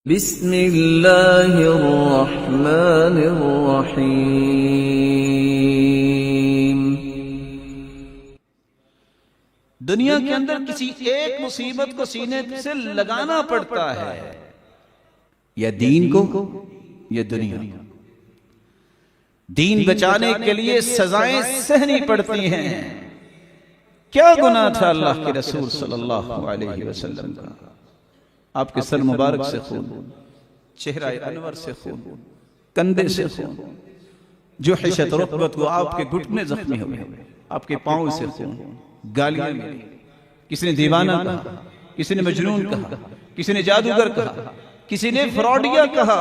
بسم اللہ الرحمن الرحیم۔ دنیا کے اندر کسی ایک مصیبت کو سینے سے لگانا پڑتا ہے، یا دین کو یا دنیا۔ دین بچانے کے لیے سزائیں سہنی پڑتی ہیں۔ کیا گناہ تھا اللہ کے رسول صلی اللہ علیہ وسلم کا؟ آپ کے سر مبارک سے خون، چہرہ انور سے خون، کندھے سے خون، جو حشت رکبت کو آپ کے گھٹنے زخمی ہوئے، آپ کے پاؤں سے خون، گالیاں ملی، کسی نے دیوانہ کہا، کسی نے مجنون کہا، کسی نے جادوگر کہا، کسی نے فراڈیا کہا۔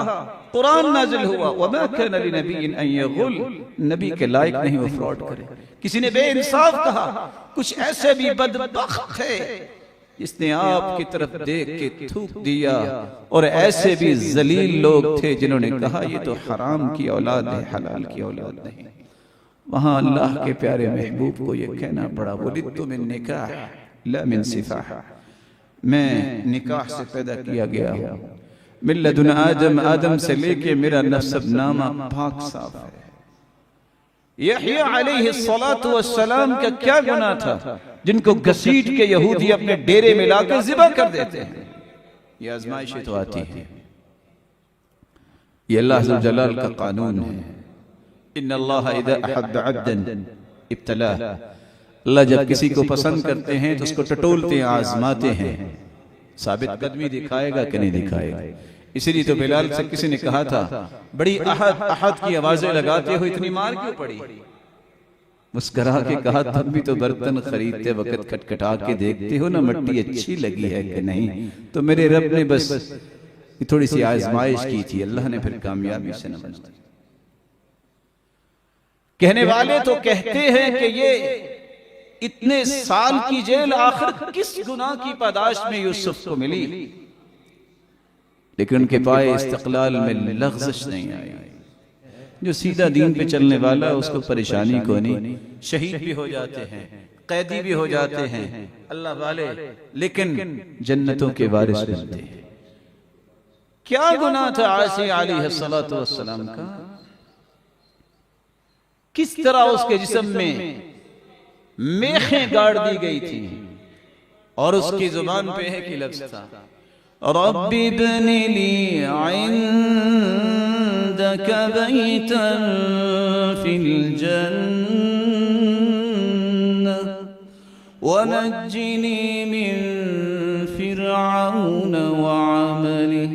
قرآن نازل ہوا وَمَا كَانَ لِنَبِيٍّ أَن يَغُلَّ، نبی کے لائق نہیں وہ فراڈ کرے۔ کسی نے بے انصاف کہا، کچھ ایسے بھی بدبخت تھے جس نے آپ کی طرف دیکھ کے تھوک دیا، اور ایسے بھی ذلیل لوگ تھے جنہوں نے کہا یہ تو حرام کی اولاد ہے، حلال کی اولاد نہیں۔ وہاں اللہ کے پیارے محبوب کو یہ کہنا پڑا وَلِدْتُ مِن نِکاح لا من سفاح، میں نکاح سے پیدا کیا گیا ہوں، من لدن آدم، آدم سے لے کے میرا نسب نامہ پاک صاف ہے۔ یحییٰ علیہ السلام کا کیا گناہ تھا جن کو گھسیٹ کے یہودی اپنے ڈیرے میں لا کے ذبح کر دیتے ہیں؟ یہ آزمائشیں تو آتی ہیں، یہ اللہ عز و جلال کا قانون ہے۔ ان اللہ اذا احب عبدا ابتلاہ، اللہ جب کسی کو پسند کرتے ہیں تو اس کو ٹٹولتے ہیں، آزماتے ہیں، ثابت قدمی دکھائے گا کہ نہیں دکھائے گا۔ اسی لیے تو بلال سے کسی نے کہا تھا بڑی احد احد کی آوازیں لگاتے ہو، اتنی مار کیوں پڑی؟ مسکرا کے کہا تب بھی تو برتن خریدتے وقت کھٹکھٹا کے دیکھتے ہو نا مٹی اچھی لگی ہے کہ نہیں، تو میرے رب نے بس تھوڑی سی آزمائش کی تھی، اللہ نے پھر کامیابی سے نواز دیا۔ کہنے والے تو کہتے ہیں کہ یہ اتنے سال کی جیل آخر کس گناہ کی پاداش میں یوسف کو ملی، لیکن ان کے پائے استقلال میں لغزش نہیں آئی۔ جو سیدھا دین پہ چلنے والا اس کو پریشانی کو نہیں، شہید بھی ہو جاتے ہیں، قیدی بھی ہو جاتے ہیں اللہ والے، لیکن جنتوں کے وارث بنتے ہیں۔ کیا گناہ تھا عیسی علیہ السلام کا؟ کس طرح اس کے جسم میں میخیں گاڑ دی گئی تھی، اور اس کی زبان پہ ہے کہ لفظ تھا رب ابن لی عندك بیتا فی الجنہ ونجنی من فرعون وعمله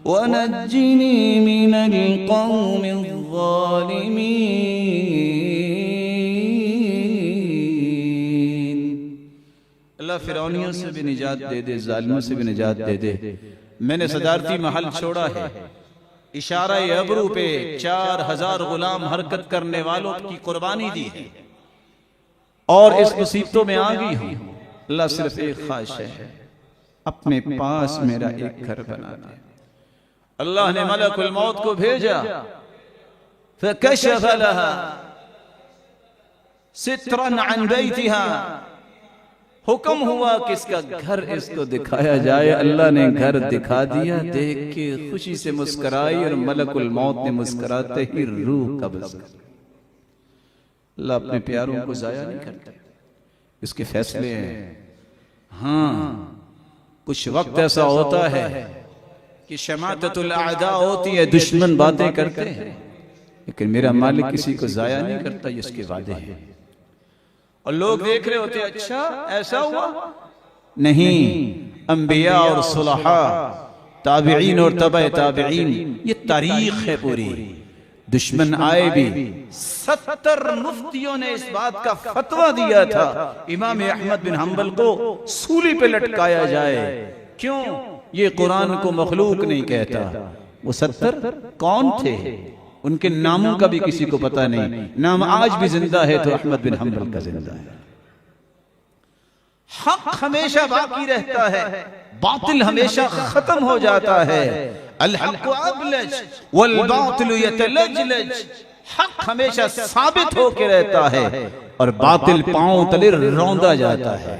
ونجنی من القوم الظالمین۔ اللہ فرعونیوں سے بھی نجات دے دے، ظالموں سے بھی نجات دے دے۔ میں نے صدارتی محل چھوڑا ہے، اشارہ ابرو پہ 4000 غلام حرکت کرنے والوں کی قربانی دی ہے، اور اس مصیبتوں میں آ گئی ہوں۔ اللہ صرف ایک خواہش ہے، اپنے پاس میرا ایک گھر بنا دے۔ اللہ نے ملک الموت کو بھیجا، فکشف لها سترا عن بیتها، حکم ہوا کہ اس کا گھر اس کو دکھایا جائے۔ اللہ نے گھر دکھا دیا، دیکھ کے خوشی سے مسکرائی، اور ملک الموت نے مسکراتے ہی روح قبض کر۔ اللہ اپنے پیاروں کو ضائع نہیں کرتا، اس کے فیصلے ہیں۔ ہاں کچھ وقت ایسا ہوتا ہے کہ شماتت الاعداء ہوتی ہے، دشمن باتیں کرتے ہیں، لیکن میرا مالک کسی کو ضائع نہیں کرتا، یہ اس کے وعدے ہیں۔ اور لوگ دیکھ رہے ہوتے اچھا ایسا ہوا؟ نہیں، انبیاء اور صلحاء، تابعین اور تبع تابعین، یہ تاریخ ہے پوری۔ دشمن آئے بھی، 70 مفتیوں نے اس بات کا فتویٰ دیا تھا امام احمد بن حنبل کو سولی پہ لٹکایا جائے۔ کیوں؟ یہ قرآن کو مخلوق نہیں کہتا۔ وہ 70 کون تھے؟ ان کے ناموں کا بھی کسی کو پتہ نہیں، نام آج بھی زندہ ہے تو احمد بن حنبل کا زندہ ہے۔ حق ہمیشہ باقی رہتا ہے، باطل ہمیشہ ختم ہو جاتا ہے۔ الحق ابلج والباطل یتلجلج، حق ہمیشہ ثابت ہو کے رہتا ہے اور باطل پاؤں تلے روندا جاتا ہے۔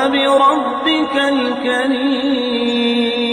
بربك الكريم